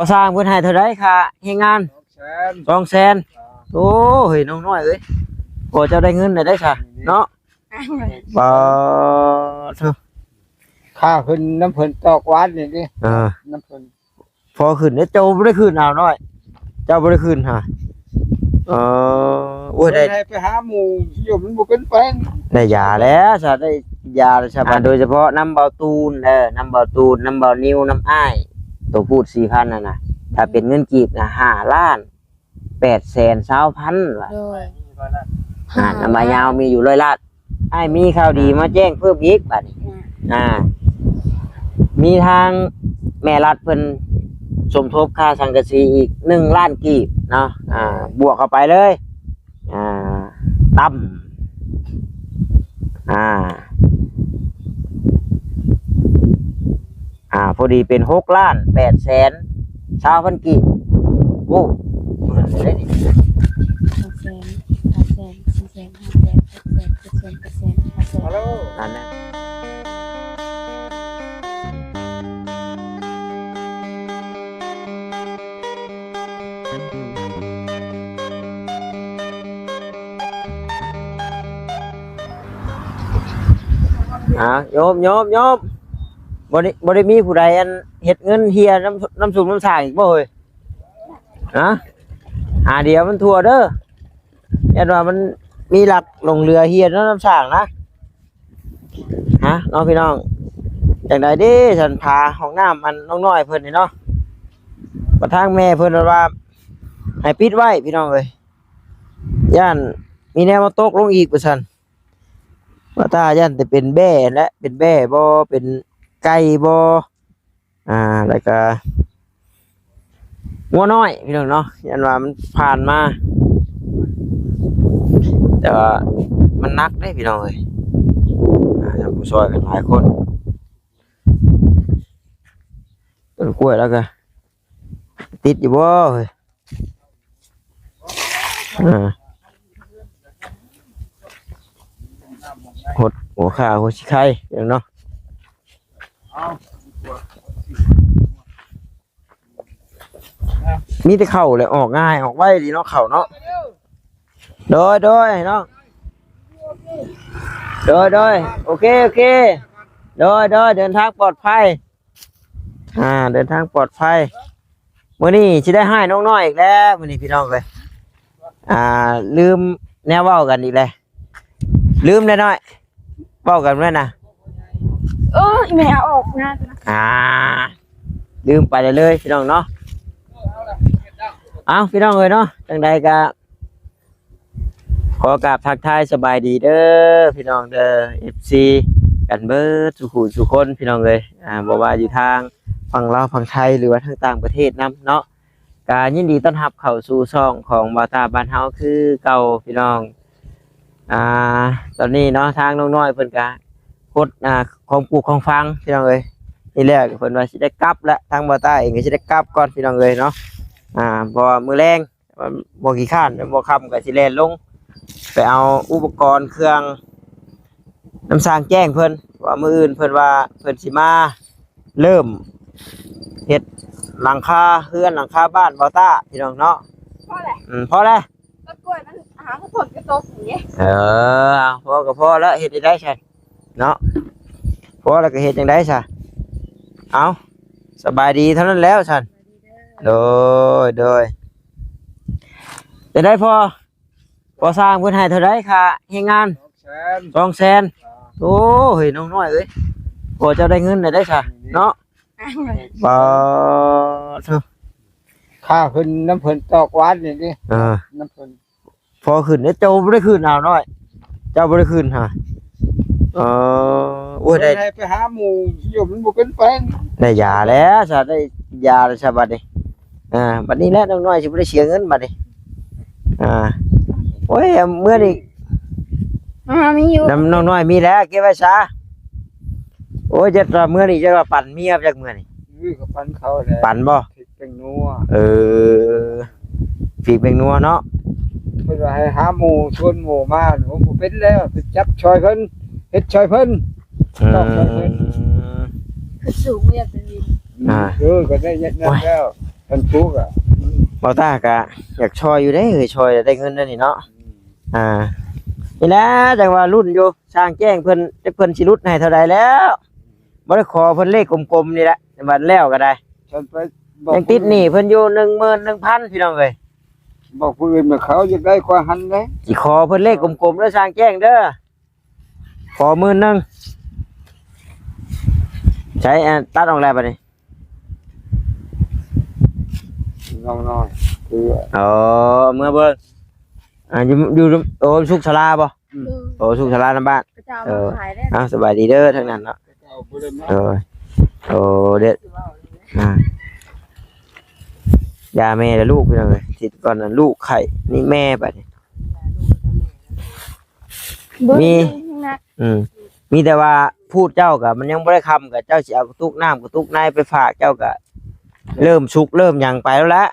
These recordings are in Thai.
ก่อสร้างเพิ่นให้เท่าไรค่ะเฮ็ดงาน200,000โอ้เฮ้ยน้องน้อยเอ้ยพอเจ้าได้เงินได้ซะเนาะบ่เถอะค่าขึ้นน้ำเพิ่นตอกวัดนี่ดิน้ำเพิ่นพอขึ้นเจ้าบ่ได้ขึ้นเอาน้อยเจ้าบ่ได้ขึ้นฮะโอ้ยได้ไปหาหมู่อยู่มันบ่เป็นไปได้ยาแล้วซะได้ยาแล้วซะโดยเฉพาะน้ำเบาตูนน้ำเบาตูนน้ำเบานิ้วน้ำอ้ายตัวพูด 4,000 นั่นน่ะถ้าเป็นเงินกีบน่ะ5,820,000ว่ะน้ำใบยาวมีอยู่100 ล้านอ้ายมีข่าวดีมาแจ้งเพิ่มอีกบัดนี้มีทางแม่รัฐเพิ่นสมทบค่าสังกะสีอีก1 ล้านกีบเนาะบวกเข้าไปเลยต่ำพอดีเป็น6,820,000 กีบโอ้เหมือนเลยนี่ฮัลโหลนั่นแหละโยมบ่ได้มีผู้ใดอันเฮ็ดเงินเฮียน้ำสูบน้ำสางอีกบ่เฮ้ยเดี๋ยวมันทั่วเด้อยันว่ามันมีหลักลงเรือเฮียน้ำสางนะน้องพี่น้องจังได๋เด้ฉันพาห้องน้ำมันน้องน้อยเพิ่นนี่เนาะกระทั่งแม่เพิ่นว่าให้ปิดไว้พี่น้องเอ้ยย่านมีแนวมาตกลงอีกว่าซั่นว่าตาย่านแต่เป็นแบ่และเป็นแบ่บ่เป็นไก่บ่แล้วก็งัวน้อยพี่น้องเนาะยันว่ามันผ่านมาแต่ว่ามันนักได้พี่น้องเอ้ยทำผู้ช่วยกันหลายคนต้นกล้วยแล้วก็ติดอยู่บ่เฮ้ยหดหัวขาหัวชิไข่เนาะมีแต่เข่าเลยออกง่ายออกไวดีเนาะเข่าเนาะโดยเนาะโดยโอเคโดยเดินทางปลอดภัยเดินทางปลอดภัยมื้อนี้สิได้ให้น้องน้อยอีกแล้วมื้อนี้พี่น้องเลยลืมแนวเว้ากันอีกแล้วลืมได้น้อยเว้ากันแม่น่ะแม่ออกนะลืมไปเลยพี่น้องเนาะพี่น้องเลยเนาะจังใดก็ขอกราบทักทายสบายดีเด้อพี่น้องเด้อ FC กันเบิดทุกคนพี่น้องเลยบอกว่าอยู่ทางฝั่งลาวฝั่งไทยหรือว่าทางต่างประเทศนำเนาะการยินดีต้อนรับเข้าสู่ช่องของบ่าวตาบ้านเฮาคือเก่าพี่น้องตอนนี้เนาะทางน้องน้อยเพิ่นก็กดของปลูกของฟังพี่น้องเลยนี่แหละเพิ่นว่าสิได้กลับและทางบ่าวตาเองก็สิได้กลับก่อนพี่น้องเลยเนาะบ่มื้อแรงบ่ขี้ข้านบ่ค่ำก็สิแล่นลงไปเอาอุปกรณ์เครื่องน้ำสร้างแจ้งเพิ่นว่ามื้ออื่นเพิ่นว่าเพิ่นสิมาเริ่มเฮ็ดหลังคาเฮือนหลังคาบ้านบ่าวตาพี่น้องเนาะพอแหละพอแล้วต้นกล้วยมันหาผลกระทบอย่างนี้พอก็พอแล้วเฮ็ดได้ใช่เนาะพอแล้วก็เฮ็ดจังได๋ซะเอาสบายดีเท่านั้นแล้วซั่นโดยจะได้พอสร้างเพิ่นให้เท่าไรค่ะเฮ็ดงาน200,000โอ้เฮ้ยน้องน้อยเอ้ยพอเจ้าได้เงินได้ซะเนาะบ่เถอะค่าขึ้นน้ำเพิ่นตอกวัดนี่ดิน้ำเพิ่นพอขึ้นเจ้าบ่ได้ขึ้นเอาน้อยเจ้าบ่ได้ขึ้นฮะโอ้ยได้ไปหาหมู่อยู่มันบ่เป็นไปได้ยาแล้วซะได้ยาแล้วซะบัดนี้บัดนี้แหละน้องน้อยสิบ่ได้เสียเงินบัดนี้โอ้ยเมื่อนี้มีอยู่น้องน้อยมีแล้วเก็บไว้ซะโอ้ยจะเมื่อนี้จะว่าปั่นเมียจักเมื่อนี้ก็ปั่นเขาแหละปั่นบ่เป็นนัวฝีเป็นนัวเนาะเพิ่นว่าให้หาหมู่ชวนหมู่มาผมบ่เป็นแล้วไปจับชอยเพิ่นเฮ็ดชอยเพิ่นต้องชอยเพิ่นคือสูงเรียบเป็นวินก็ได้ยัดแล้ว ท่านทุกข์อ่ะ เบาตากะอยากช่วยอยู่ได้เฮ้ยช่วยได้เงินได้นี่เนาะนี่แหละจังว่ารุ่นอยู่สร้างแจ้งเพิ่นได้เพิ่นสิรุดให้เท่าใดแล้วบ่ได้ขอเพิ่นเลขกลมๆนี่แหละบัดแล้วก็ได้ ฉันไป ยังติดหนี้เพิ่นอยู่11,000พี่น้องเอ้ย บอกผู้อื่นมาเขาจะได้กว่าหันเลย สิขอเพิ่นเลขกลมๆเด้อสร้างแจ้งเด้อขอ10,000ใช้ตัดออกแล้วบัดนี้ น้อยๆคือ อ๋อเมื่อเบิ่งอยู่โอ้สุขศาลาบ่โอ้สุขศาลานำบ้าน กระเจ้ามาขายได้ สบายดีเด้อทั้งนั้นเนาะ เอาบ่ได้มา โอ้เด็ดยาแม่และลูกพี่น้องเอ้ยติดก่อนนั้นลูกไข่นี่แม่บัดนี้ นัก มีแต่ว่าพูดเจ้ากับมันยังบ่ได้คำกับเจ้าสิเอากระตุกน้ำกระตุกในไปฝากเจ้าก็เริ่มสุกเริ่มหยังไปแล้วละ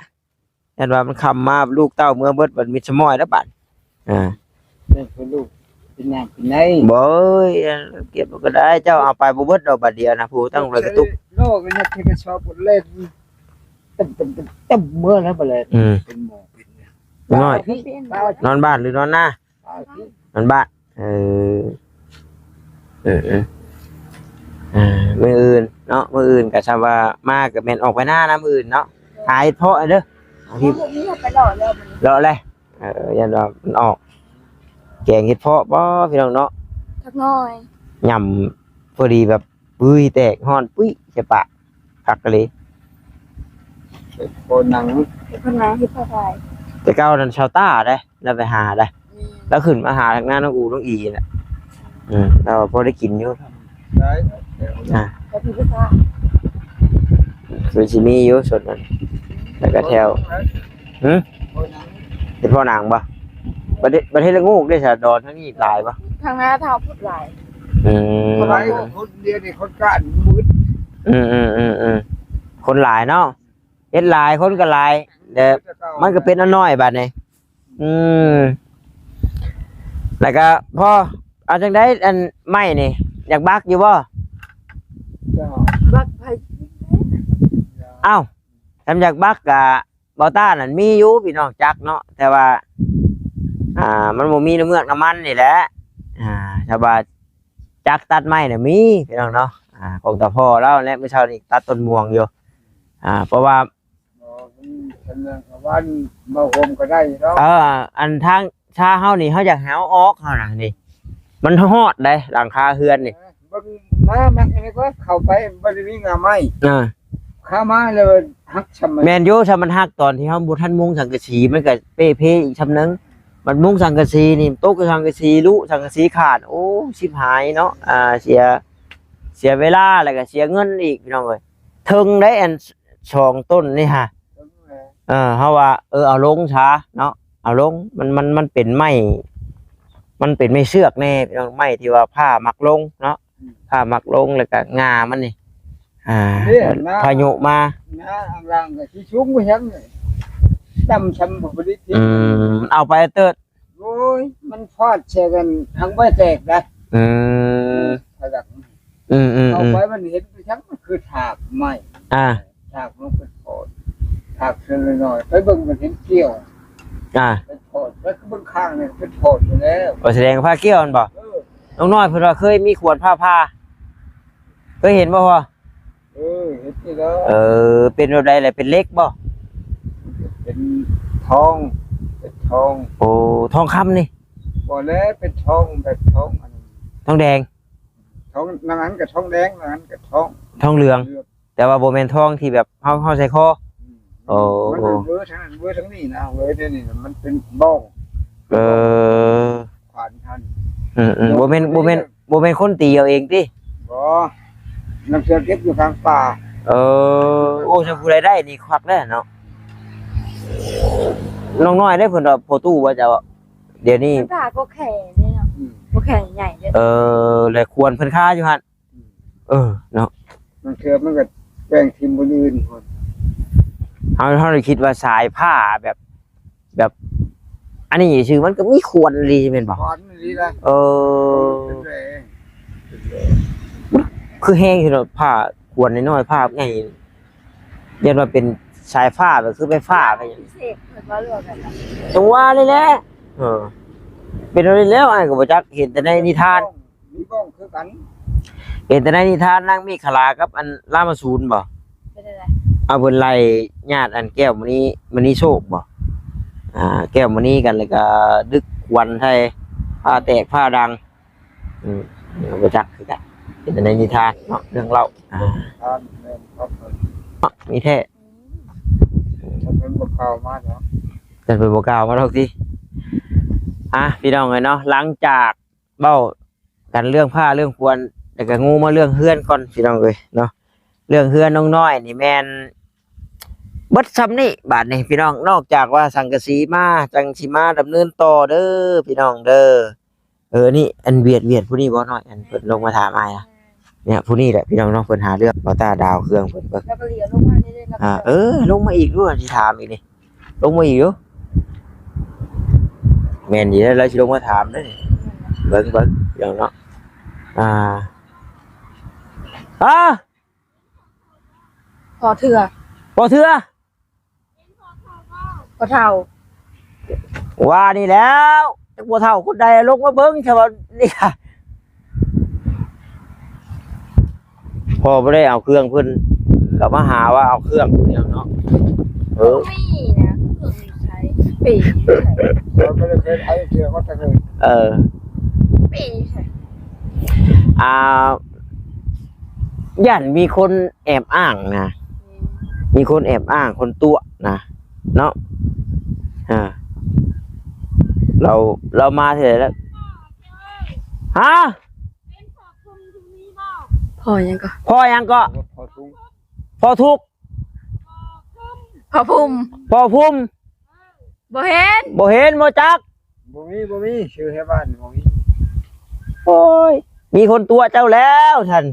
เห็นว่ามันคำมาลูกเต้าเมื่อเบิดบัดมีสมอยแล้วบัด เป็นคนลูกเป็นน้ำเป็นใน บ่เอ้ยเก็บก็ได้เจ้าเอาไปบ่เบิดดอกบัดเดียวนะผู้ตั้งเลยกระตุก โลกนี่ที่ก็ชอบเล่นเต็มเมื่อแล้วบ่เลยเป็นหมอเป็น น้อย ป้าน อนบ้านหรือนอนหน้า ป้าที่ นอนบ้านมื้ออื่นเนาะมื้ออื่นก็ชาวว่ามาก็แม่นออกไปหน้านะมื้ออื่นเนาะหาเฮ็ดเพาะเด้อ ที่พวกนี้ไปหล่อเลยมัน เลาะเลยยันว่ามันออกแกงเฮ็ดเพาะบ่พี่น้องเนาะ ทักน้อย ยำพอดีแบบปุ้ยแตกฮ้อนปุ้ยใช่ปะคักกะเลย เป็นคนหนัง เป็นคนนั้นที่พ่อชาย แต่เก้านั้นชาวต้าได้แล้วไปหาได้แล้วขึ้นมาหาทางหน้าน้องอูน้องอีน่ะเราพอได้กินอยู่ ได้ แต่พี่ก็ทราบ ส่วนสิมีอยู่สดนั้นแล้วก็แถวเป็นพ่อหนังบ่ประเทศละงูกได้สะดอนทั้งนี้หลายบ่ ทางหน้าเท้าพูดหลาย คนไรคนเดียวนี่คนกล้ามืด คนหลายเนาะเฮ็ดหลายคนก็หลายแต่มันก็เป็นอันน้อยบัดนี้แล้วก็พ่อเอาจังได๋อันไม้นี่อยากบักอยู่บ่ บักไผ เอ้าทำอยากบักกะบ่ต้านั่นมีอยู่พี่น้องจักเนาะแต่ว่ามันบ่มีน้ำเมือกน้ำมันนี่แหละถ้าว่าจักตัดไม้น่ะมีพี่น้องเนาะของตาพ่อเราและเมื่อเช้านี้ตัดต้นม่วงอยู่เพราะว่า วันมาโฮมก็ได้เนาะ อันทางชาเฮานี่เฮาอยากหาออกเฮาน่ะนี่มันฮอดได้หลังคาเฮือนนี่ บึงมาอันนี้ก็เข้าไปบ่ได้มีงาไม้ข้ามาเลยฮักชำ แม่นอยู่ถ้ามันฮักตอนที่เฮาบ่ทันมุงสังกะสีมันก็เป้เพอีกชำนึงมันมุงสังกะสีนี่ตกสังกะสีลุสังกะสีขาดโอ้ชิบหายเนาะเสียเวลาแล้วก็เสียเงินอีกพี่น้องเอ้ยถึงได้อัน2ต้นนี่ฮะเฮาว่าเอาลงช้าเนาะเอาลงมันเป็นไม้มันเป็นไม้เชือกแน่พี่น้องไม้ที่ว่าผ้ามักลงเนาะผ้ามักลงแล้วก็งามันนี่พายุมาอังล่างก็สิสูงกว่าฉันจำชำบ่ได้ที่ เอาไปเติด โอ้ยมันฟาดแชร์กันทั้งบ่แตกนะถลักเอาไปมันเห็นไปทั้งมันคือถากไม้ถากลงไปโผล่ถากเส้นหน่อยไปเบิ่งมันเห็นเกี่ยวไปโผล่แล้วก็เบิ่งข้างเนี่ยเป็นโผล่อยู่แล้ว แสดงผ้าเกี้ยวมันบ่น้องน้อยเพิ่นว่าเคยมีขวดผ้าเคยเห็นบ่พ่อเห็นที่แล้วเป็นแบบใดแหละเป็นเล็กบ่ เป็นทองเป็นทอง โอ้ทองคำนี่ บ่แล้วเป็นทองแบบทองอัน ทองแดง ทองนั้นกับทองแดงนั้นกับทอง ทองเหลืองแต่ว่าบ่แม่นทองที่แบบเฮาใส่คอมันเวอร์ทั้งนั้นเวอร์ทั้งนี้นะเวอร์เดี๋ยวนี้มันเป็นบ้องขวานทันบ่แม่นคนตีเอาเองติบ่น้ำเสือเก็บอยู่กลางป่าโอ้จะผู้ใดได้นี่ควักได้เนาะน้องน้อยได้เพิ่นว่าโพตู้ว่าจะเดี๋ยวนี้ตาก็แข็งนี่เนาะก็แข็งใหญ่เด้เลยควรเพิ่นค่าอยู่หั่นเนาะน้ำเสือมันก็แป้งทิมบนอื่นพุ่นเฮาได้คิดว่าสายผ้าแบบอันนี้ชื่อมันก็มีควรดีแม่นบ่ควรดีล่ะคือแห้งคือเนาะผ้าควรน้อยๆผ้าใหญ่เรียกว่าเป็น สายฟ้าก็คือไปฟ้าไปหยัง พิเศษเหมือนว่าเรื่องกันนะ จังว่าเลยแหละเป็นอะไรแล้วไอ้ก็บ่จักเห็นแต่ในนิทาน มีบ้องคือกัน เห็นแต่ในนิทานนางมีขลากับอันรามาสูรบ่ เป็นอะไร เอาเพิ่นไล่ญาติอันแก้วมณีโชคบ่แก้วมณีกันแล้วก็ดึกวันไทยผ้าแตกผ้าดังบ่จักคือกันเห็นแต่ในนิทานเนาะเรื่องเล่าทานแม่นครับ มีแท้ มันเป็นบ่เข้ามาเนาะ แต่เป็นบ่กล่าวมาดอกสิพี่น้องเอ้ยเนาะหลังจากเว้ากันเรื่องผ้าเรื่องควรแต่ก็งูมาเรื่องเฮือนก่อนพี่น้องเอ้ยเนาะเรื่องเฮือนน้องน้อยนี่แม่นเบิดซ้ำนี่บาดนี่พี่น้องนอกจากว่าสังกะสีมาจังสิมาดำเนินต่อเด้อพี่น้องเด้อนี่อันเวียดผู้นี้บ่น้อยอันเพิ่นลงมาถามอ้ายนะเนี่ยผู้นี้แหละพี่น้องเนาะเพิ่นหาเรื่องบ่ตาดาวเครื่องเพิ่นเบิ่ง แล้วก็เรียนลงมาได้ๆแล้วก็ ลงมาอีกด้วยสิถามอีกนี่ลงมาอีกอยู่แม่นดีแล้วสิลงมาถามเด้อเบิ่งพี่น้องเนาะพอเถื่อ บ่เถื่อ พอเท่า ว่านี่แล้วจักบ่เฒ่าคนใดลงมาเบิ่งใช่บ่นี่ค่ะพอบ่ได้เอาเครื่องเพิ่นก็มาหาว่าเอาเครื่องเดียวเนาะไม่นะเครื่องใช้ปีใช้ เราไม่ได้เคยใช้เชื่อเขาจะเคย ปีใช้ ย่านมีคนแอบอ้างนะมีคนแอบอ้างคนตัวนะเนาะเรามาเถอะแล้วฮะ พอยังก็ พ่อยังก็ พอสูง พ่อทุกข์ พอพุ่ม พ่อพุ่ม บ่เห็น บ่เห็นบ่จัก บ่มีชื่อให้บ้านบ่มี โอ้ยมีคนตัวเจ้าแล้วท่าน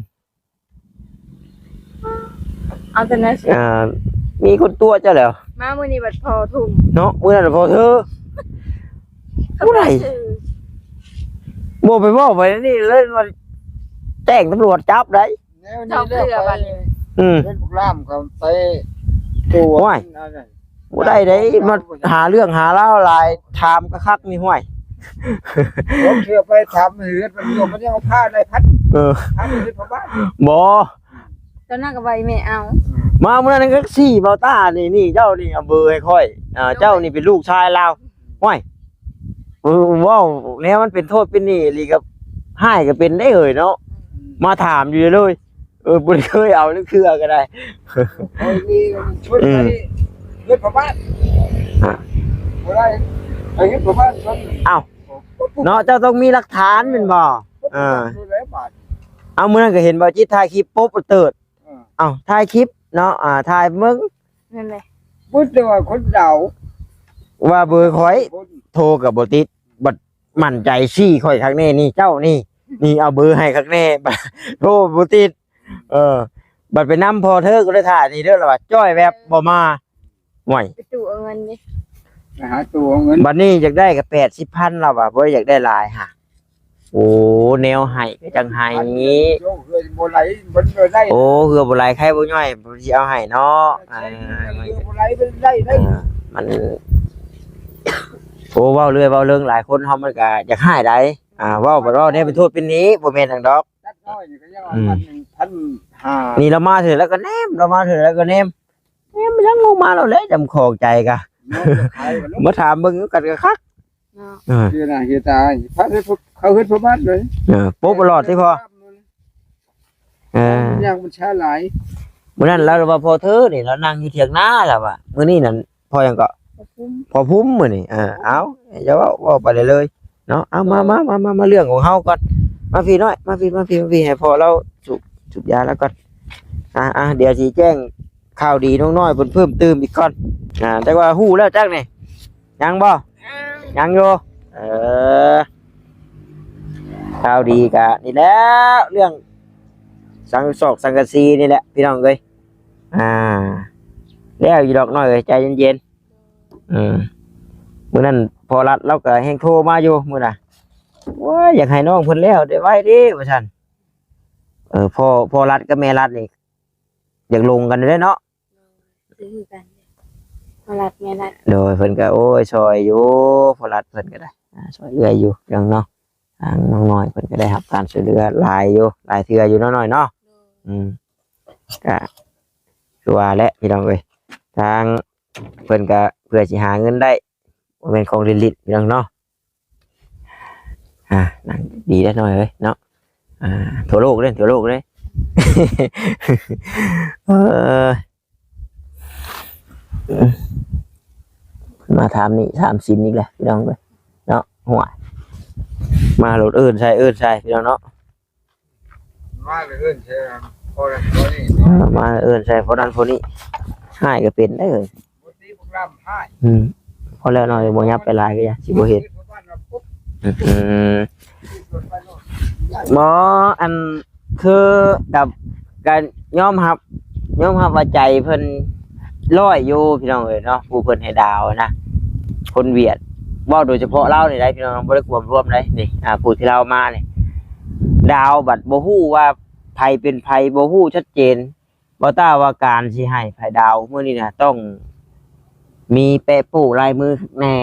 เอาแต่นั้น มีคนตัวเจ้าแล้ว มามื้อนี้บัดพอทุ่ม เนาะมื้อนั้นพอเธอผู้ใดบ่ไปบอกไปนี่เล่นว่าแจ้งตำรวจจับได้ แนว ชอบ นี้ เรือบัดนี้ เป็นพวกล่ามเขาไปตัว บ่ได้เด้มาหาเรื่องหาเล่าหลายถามกะคักนี่ห้วย ผมเชื่อไปทำเหือดมันโยมมันยังเอาผ้าในพัดทำเหือดพอบ้าน บ่ ตอนนั้นก็ใบไม่เอา มาเมื่อนั้นก็สี่เบาต้านี่เจ้านี่เอาเบอร์ให้ค่อยเจ้านี่เป็นลูกชายเราห้วยว้าวแล้วมันเป็นโทษเป็นหนี้ลีกับให้ก็เป็นได้เนาะมาถามอยู่เลยบ่เคยเอาเรื่องเครือก็ได้ ไอ้นี่ช่วยไปเหือดพอบ้านบ่ได้ไอ้เหือดพอบ้าน เอ้าเนาะเจ้าต้องมีหลักฐานแม่นบ่เอาเมื่อนั้นก็เห็นบ่จิตถ่ายคลิปปุ๊บเติดถ่ายคลิปเนาะถ่ายมึง นั่นแหละ พูดว่าคนเดา ว่าเบอร์ข่อยโทรกับบ่ติดบัดมั่นใจซี่ข่อยครั้งนี้นี่เจ้านี่เอาเบอร์ให้ครั้งนี้โทรบ่ติดบัดไปนำพอเธอก็เลยถ่ายนี่เด้อล่ะว่าจ้อยแบบบ่มาห่วย ไปตู่เอาเงินดิ หาตัวเงิน บัดนี้อยากได้ก็ 80,000แล้วว่ะบ่ได้อยากได้หลายฮะโอ้แนวให้ก็จังให้ โยกเลยบ่ไหลมันบ่ได้ โอ้เหือบ่หลายใครบ่ย่อยบ่สิเอาให้เนาะบ่ไหลมันได้ มันโอ้เว้าเรื่อยเว้าเรื่องหลายคนเฮามันก็อยากให้ได้เว้าบ่รอเนี่ยเป็นโทษเป็นหนี้บ่แม่นทางดอก ตัดน้อยนี่ก็ยังว่า1,500 นี่เรามาเถอะแล้วก็แนมเรามาเถอะแล้วก็แนมมันยังลงมาแล้วเลยจำของใจกะมาถามเบิ่งกันก็คัก เนาะ คือน่ะเฮียตาพระเขาเฮ็ดพ่อบ้านเลย ปุ๊บตลอดที่พอยังมันช้าหลาย มื้อนั้นเราว่าพอเธอนี่เรานั่งอยู่เถียงนาแล้วว่ะมื้อนี้นั่นพอยังก็ พอพุ่ม พอพุ่มมื้อนี่เอาอย่าเว้าไปเลยเนาะเอามาเรื่องของเฮาก่อนมาพี่น้อยมาพี่ให้พอเราสูบยาแล้วก่อนเดี๋ยวสิแจ้งข่าวดีน้องน้อยเพิ่มเติมอีกก่อนแต่ว่าฮู้แล้วจักนี่ยังบ่ยังอยู่ข่าวดีกะนี่แล้วเรื่องสังกะสีนี่แหละพี่น้องเอ้ยแล้วอยู่ดอกน้อยเอ้ยใจเย็นมื้อนั้นพอรัดเราก็แฮงโทรมาอยู่มื้อน่ะว้าอยากให้น้องเพิ่นแล้วได้ไว้ดิว่าซั่นพอรัดกับแม่รัดนี่อยากลงกันได้เนาะ ซื้อกัน มาลัดไงลัด โดยเพิ่นก็โอ้ยซอยอยู่พอรัดเพิ่นก็ได้ซอยเอื้อยอยู่เรื่องเนาะทางน้องน้อยเพิ่นก็ได้รับการช่วยเหลือหลายอยู่หลายเทื่ออยู่น้อยๆเนาะก็คือว่าแหละพี่น้องเอ้ยทางเพิ่นก็เพื่อสิหาเงินได้บ่แม่นของลิลิตพี่น้องเนาะนั่นดีได้หน่อยเอ้ยเนาะทั่วโลกเลยทั่วโลกเลย เออมาถามนี่ถามสินอีกแหละพี่น้องเลยเนาะหัวมาโหลดใช่พี่น้องเนาะ มาเลยใช่พอแล้วพอนี่ มาใช่พอดันพอนี้ให้ก็เป็นได้เลย ปกติพวกเราให้ พอแล้วหน่อยบ่ยับไปหลายก็อย่าสิบ่เห็นหมออันคือกับการยอมรับว่าใจเพิ่นร้อยอยู่พี่น้องเอ้ยเนาะผู้เพิ่นให้ดาวนะคนเวียดเว้าโดยเฉพาะเรานี่ได้พี่น้องบ่ได้ควบรวมได้นี่ผู้ที่เรามานี่ดาวบัดบ่ฮู้ว่าไผเป็นไผบ่ฮู้ชัดเจนบ่ต้าว่าการสิให้ไผดาวมื้อนี้น่ะต้องมีแปะโป้ลายมือข้างแน่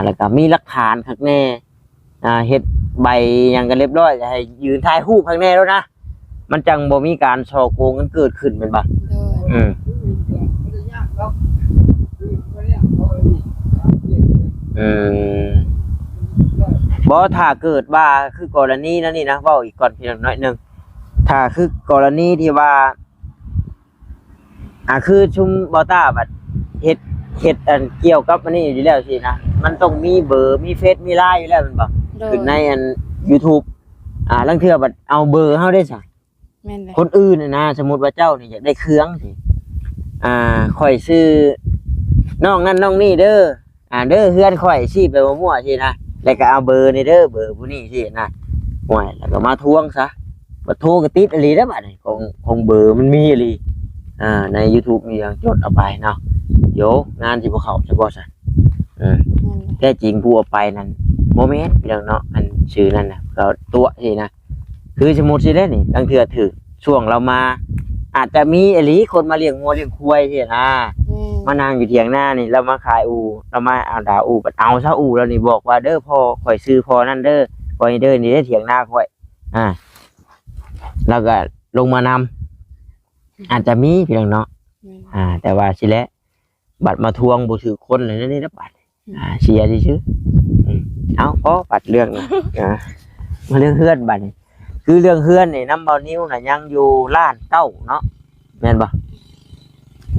แล้วก็มีหลักฐานข้างแน่เฮ็ดใบหยังกันเรียบร้อยให้ยืนถ่ายรูปข้างแน่แล้วนะมันจังบ่มีการฉ้อโกงกันเกิดขึ้นแม่นบ่บ่ถ้าเกิดว่าคือกรณีนั้นนี่นะเว้าอีกก่อนพี่น้องน้อยนึงถ้าคือกรณีที่ว่าคือชุมบ่ต้าบัดเฮ็ดอันเกี่ยวกับอันนี้อยู่แล้วสินะมันต้องมีเบอร์มีเฟซมี LINE อยู่แล้วแม่นบ่ขึ้นในอัน YouTube ลางเทื่อบัดเอาเบอร์เฮาได้ซะแม่นเลยคนอื่นน่ะนะสมมุติว่าเจ้านี่อยากได้เครื่องสิข่อยซื้อน้องนั่นน้องนี่เด้อเด้อเฮือนข่อยสิไปมั่วๆสินะแล้วก็เอาเบอร์นี่เด้อเบอร์ผู้นี้สินะห่วยแล้วก็มาทวงซะบ่โทรก็ติดอีหลีเด้อบัดนี้ของเบอร์มันมีอีหลีใน YouTube มีอย่างจดเอาไปเนาะเดี๋ยวงานสิบ่เข้าจะบ่ซะแท้จริงผู้เอาไปนั่นบ่แม่นเรื่องเนาะอันชื่อนั่นน่ะก็ตัวสินะคือสมมุติสิได้นี่บางเทื่อถึกช่วงเรามาอาจจะมีอีหลีคนมาเลี้ยงงัวเลี้ยงควายสินะมานั่งอยู่เถียงหน้านี่แล้วมาขายอูแล้วมาเอาดาอูบัดเอาซะอูแล้วนี่บอกว่าเด้อพ่อข่อยซื้อพ่อนั่นเด้อข่อยเด้อนี่ได้เถียงหน้าข่อยแล้วก็ลงมานำอาจจะมีพี่น้องเนาะแต่ว่าสิแล้วบัดมาทวงบ่ถือคนเลยนี่นะบัดเสียซื่อเอาพอบัดเรื่องนี่มาเรื่องเฮือนบัดนี่คือเรื่องเฮือนนี่น้ำเบานิ้วน่ะยังอยู่ล้านเก้าเนาะแม่นบ่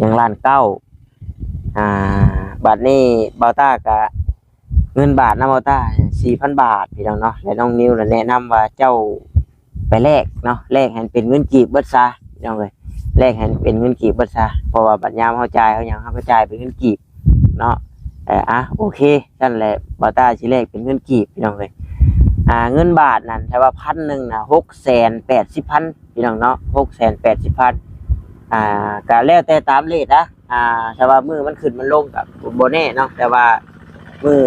ยังล้านเก้าบัดนี้เบาต้ากะเงินบาทนะเบาต้า 4,000 บาทพี่น้องเนาะและน้องนิ้วน่ะแนะนำว่าเจ้าไปแลกเนาะแลกให้เป็นเงินกีบเบิดซะพี่น้องเอ้ยแลกให้เป็นเงินกีบเบิดซะเพราะว่าบัดยามเฮาจ่ายเฮาหยังเฮาก็จ่ายเป็นเงินกีบเนาะโอเคนั่นแหละเบาต้าสิแลกเป็นเงินกีบพี่น้องเอ้ยเงินบาทนั่นถ้าว่า1,000น่ะ680,000พี่น้องเนาะ680,000ก็แล้วแต่ตามเรทนะถ้าว่ามือมันขึ้นมันลงกับบ่แน่เนาะแต่ว่ามือ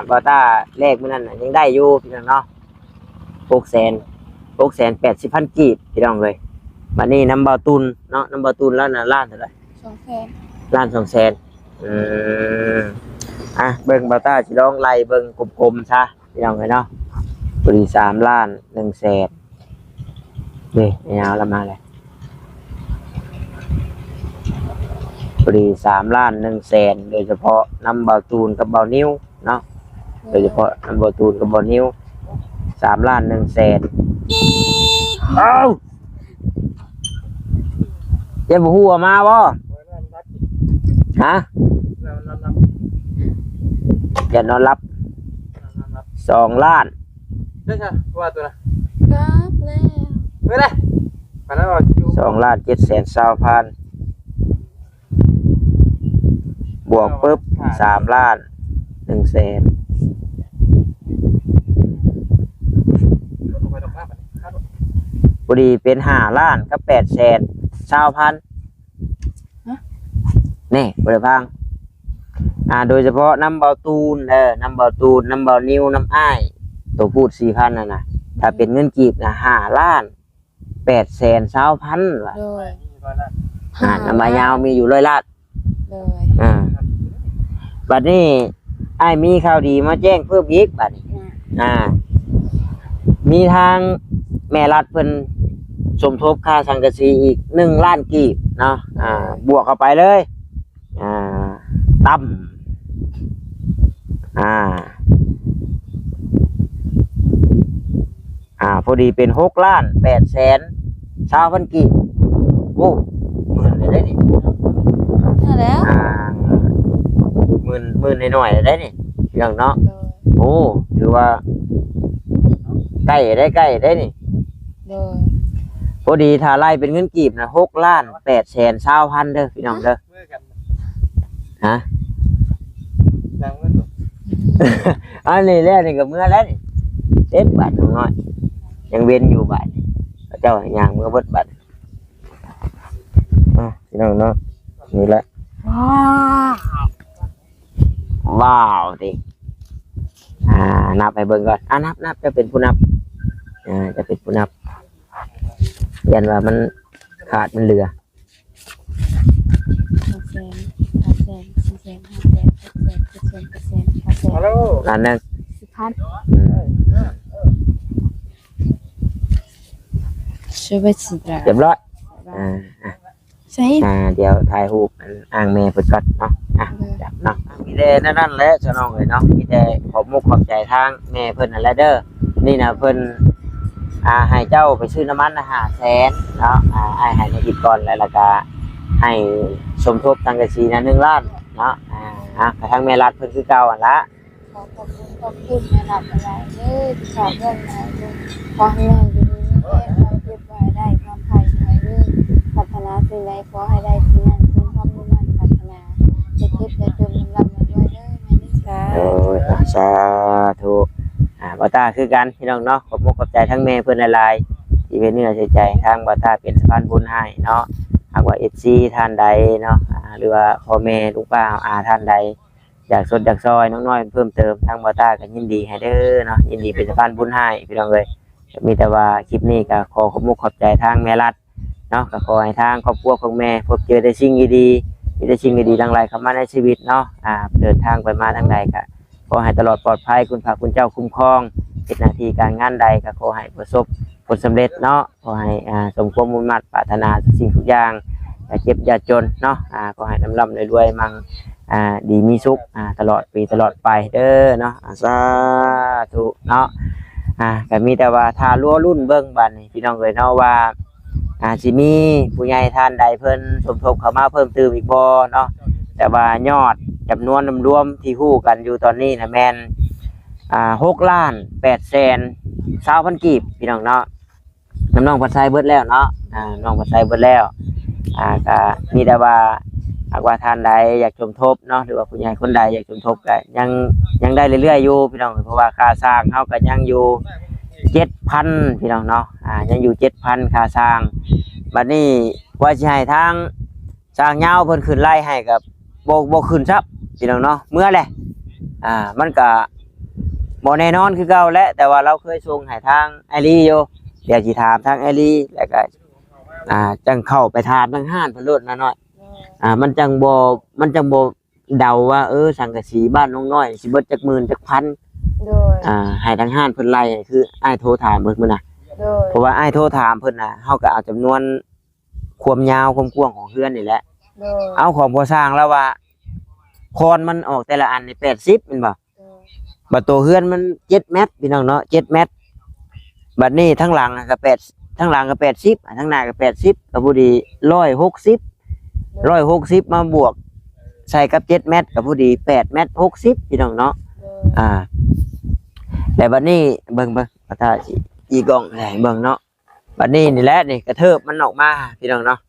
บาต้าแรกมื้อนั้นน่ะยังได้อยู่พี่น้องเนาะ680,000กีบพี่น้องเลยบัดนี้น้ำเบาตุนเนาะน้ำเบาตุนแล้วน่ะล้านเท่าไหร่200,000ล้าน200,000เบิ่งบาต้าสิลองไล่เบิ่งกลมๆซะพี่น้องเอ้ยเนาะบริ3ล้าน100,000นี่ยาวละมาเลยบริ3ล้าน100,000โดยเฉพาะน้ำเบาตูนกับเบานิ้วเนาะโดยเฉพาะน้ำเบาตูนกับเบานิ้ว3ล้าน100,000เจ้าหัวมาบ่ฮะอย่านอนรับ2 ล้านได้ใช่ว่าตัวนะ ครับแล้วไม่ได้ปานนั้นว่า2,720,000บวกปุ๊บ3ล้าน100,000พอดีเป็น5ล้านกับ820,000นี่บริพังโดยเฉพาะน้ำเบาตูนน้ำเบาตูนน้ำเบานิ้วน้ำอ้ายตัวพูด 4,000น่ะนะถ้าเป็นเงินกีบนะ5ล้าน820,000ว่ะน้ำใบยาวมีอยู่100 ล้าน บัดนี้อ้ายมีข่าวดีมาแจ้งเพิ่มอีกบัดนี้มีทางแม่รัฐเพิ่นสมทบค่าสังกะสีอีก1 ล้านกีบเนาะบวกเข้าไปเลยต่ำพอดีเป็น6,820,000 กีบโอ้หมื่นได้นี่ นั่นแล้ว หมื่นหน่อยๆได้นี่พี่น้องเนาะ โดย โอ้ถือว่าใกล้ได้นี่ โดย พอดีถ้าไล่เป็นเงินกีบนะ6,820,000เด้อพี่น้องเด้อฮะ อันนี้แล้วนี่ก็เมื่อแล้วนี่เต็มบาทน้อยยังเว้นอยู่บาทเจ้าย่างเมื่อเบิดบาทพี่น้องเนาะนี่แหละว้าวดินับไปเบิ่งก่อนนับจะเป็นผู้นับจะเป็นผู้นับยันว่ามันขาดมันเหลือล้านนึง 10,000ไปสิบล้าน เรียบร้อย ใช่ เดี๋ยวถ่ายรูปอ่างแม่เพิ่นก่อนเนาะจับเนาะมีแต่นั่นแหละเจ้าน้องเอ้ยเนาะมีแต่ขอบมุกขอบใจทางแม่เพิ่นนั่นแหละเด้อนี่นะเพิ่นให้เจ้าไปซื้อน้ำมัน500,000เนาะให้ในอีกก่อนแล้วก็ให้สมทบสังกะสีนะ1 ล้านเนาะกระทั่งแม่รัฐเพิ่นคือเก่าหั่นละ ขอบคุณแม่รับอะไรเลยขอเงินมาเลยขอให้แม่อยู่ดีมีแรงขอเก็บไว้ได้ความไผ่หน่อยเลยพัฒนาสิ่งใดขอให้ได้สิ่งนั้นจงความมุ่งมั่นพัฒนาจะเก็บจะจนลำมาด้วยเด้อแม่นิสา โอ้ยสาธุบ่ตาคือกันพี่น้องเนาะขอบมุกขอบใจทั้งแม่เพิ่นหลายๆที่เป็นเนื้อใช้ใจทางบ่ตาเป็นสะพานบุญให้เนาะหากว่า FC ท่านใดเนาะหรือว่าพ่อแม่ลุงป้าท่านใดอยากสดอยากซอยน้องน้อยเพิ่มเติมทางบ่ตาก็ยินดีให้เด้อเนาะยินดีเป็นสะพานบุญให้พี่น้องเอ้ยมีแต่ว่าคลิปนี้ก็ขอขอบมุกขอบใจทางแม่รัฐเนาะก็ขอให้ทางครอบครัวของแม่พบเจอแต่สิ่งดีๆมีแต่สิ่งดีๆหลั่งไหลเข้ามาในชีวิตเนาะเดินทางไปมาทางใดก็ขอให้ตลอดปลอดภัยคุณพระคุณเจ้าคุ้มครองเฮ็ดหน้าที่การงานใดก็ขอให้ประสบผลสำเร็จเนาะขอให้สมความมุ่งมั่นปรารถนาทุกสิ่งทุกอย่างอย่าเจ็บอย่าจนเนาะขอให้ร่ำรวยมั่งดีมีสุขตลอดปีตลอดไปเด้อเนาะสาธุเนาะก็มีแต่ว่าถ้ารั่วรุ่นเบิ่งบัดนี้พี่น้องเอ้ยเนาะว่าสิมีผู้ใหญ่ท่านใดเพิ่นสมทบเข้ามาเพิ่มเติมอีกบ่เนาะแต่ว่ายอดจำนวนรวมที่ฮู้กันอยู่ตอนนี้นะแม่น6,820,000 กีบพี่น้องเนาะน้องๆเพิ่นใช้เบิดแล้วเนาะน้องเพิ่นใช้เบิดแล้วก็มีแต่ว่าหากว่าท่านใดอยากสมทบเนาะหรือว่าผู้ใหญ่คนใดอยากสมทบก็ยังได้เรื่อยๆอยู่พี่น้องเพราะว่าค่าสร้างเฮาก็ยังอยู่ 7,000 พี่น้องเนาะยังอยู่ 7,000 ค่าสร้างบัดนี้ว่าสิให้ทางสร้างยาวเพิ่นขึ้นไล่ให้กับบ่ขึ้นซับพี่น้องเนาะเมื่อแหละมันก็บ่แน่นอนคือเก่าแหละแต่ว่าเราเคยส่งให้ทางไอรีอยู่เดี๋ยวสิถามทางไอรีแล้วก็จังเข้าไปถามทางห้านเพิ่นโลดน้อยมันจังบ่เดาว่าสังกะสีบ้านน้องน้อยสิเบิดจักหมื่นจักพันโดยให้ทางห้านเพิ่นไล่คืออ้ายโทรถามเพิ่นมื้อน่ะเพราะว่าอ้ายโทรถามเพิ่นน่ะเฮาก็เอาจำนวนความยาวความกว้างของเฮือนนี่แหละเอาของพอสร้างแล้วว่าคอนมันออกแต่ละอันนี่80แม่นบ่บัดตัวเฮือนมัน7 เมตรพี่น้องเนาะ7 เมตรบัดนี้ทั้งหลังก็80ทั้งหลังก็80ทั้งหน้าก็80ก็พอดี160มาบวกใส่กับ7 เมตรก็พอดี8 เมตร 60พี่น้องเนาะแต่บัดนี้เบิ่งถ้าอีกล่องให้เบิ่งเนาะบัดนี้นี่แหละนี่กระเทิบมันออกมาพี่น้องเนาะ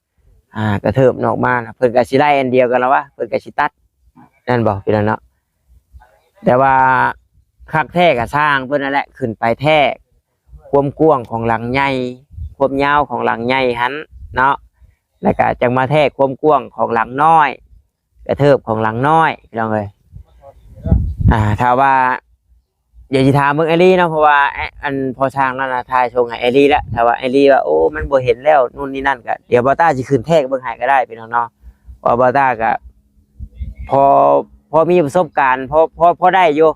กระเทิบออกมาเพิ่นก็สิไล่อันเดียวกันแล้ววะเพิ่นก็สิตัดนั่นบ่พี่น้องเนาะแต่ว่าคักแท้ก็สร้างเพิ่นนั่นแหละขึ้นไปแท้ความกว้างของหลังใหญ่ความยาวของหลังใหญ่หันเนาะแล้วก็จังมาแท้ความกว้างของหลังน้อยกระเทิบของหลังน้อยพี่น้องเอ้ยถ้าว่าอย่าสิถามเบิ่งไอรีเนาะเพราะว่าอันพอสร้างนั่นน่ะทายชงให้ไอรีแล้วถ้าว่าไอรีว่าโอ้มันบ่เห็นแล้วนู่นนี่นั่นก็เดี๋ยวบ่ต้าสิขึ้นแท้เบิ่งให้ก็ได้พี่น้องเนาะว่าบ่ต้าก็พอ พอมีประสบการณ์พอได้อยู่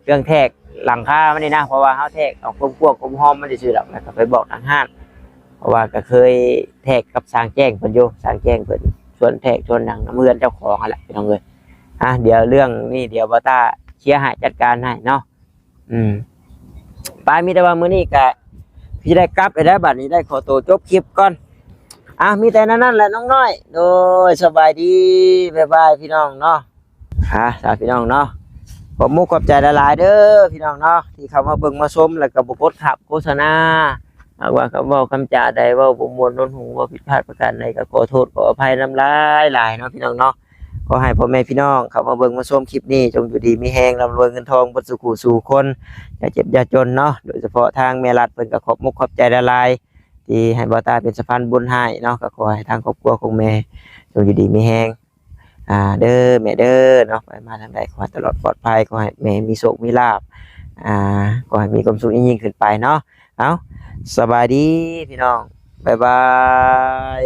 เรื่องแทกหลังคามันนี่นะเพราะว่าเฮาแทกเอากลมๆหอมมันสิซื่อดอกแล้วก็ไปบอกทางห้างเพราะว่าก็เคยแทกกับสร้างแจ้งเพิ่นอยู่สร้างแจ้งเพิ่นชวนแทกชวนหนังน้ำเมือนเจ้าของนั่นแหละพี่น้องเอ้ยเดี๋ยวเรื่องนี้เดี๋ยวบ่ต้าเคลียร์ให้จัดการให้เนาะปามีแต่ว่ามื้อนี้ก็พี่ได้กลับไปได้บัดนี้ได้ขอตัวจบคลิปก่อนมีแต่นั้นแหละน้องน้อยโดยสบายดีบ๊ายบายพี่น้องเนาะสาธุพี่น้องเนาะขอบมุกขอบใจหลายๆเด้อพี่น้องเนาะที่เข้ามาเบิ่งมาชมแล้วก็บ่กดขับโฆษณาหากว่าคำเว้าคำจาใดเว้าบ่ม่วนโน้นหูว่าผิดพลาดประการใดก็ขอโทษขออภัยนำหลายๆเนาะพี่น้องเนาะขอให้พ่อแม่พี่น้องเข้ามาเบิ่งมาชมคลิปนี้จงอยู่ดีมีแฮงร่ำรวยเงินทองบ่สุขสู่คนอย่าเจ็บอย่าจนเนาะโดยเฉพาะทางแม่รัดเพิ่นก็ขอบมุกขอบใจหลายๆที่ให้บ่าวตาเป็นสะพานบุญให้เนาะก็ขอให้ทางครอบครัวของแม่จงอยู่ดีมีแฮงเด้อแม่เด้อเนาะไปมาทางใดขอให้ตลอดปลอดภัยขอให้แม่มีโชคมีลาภขอให้มีความสุขยิ่งขึ้นไปเนาะเอาสบายดีพี่น้องบ๊ายบาย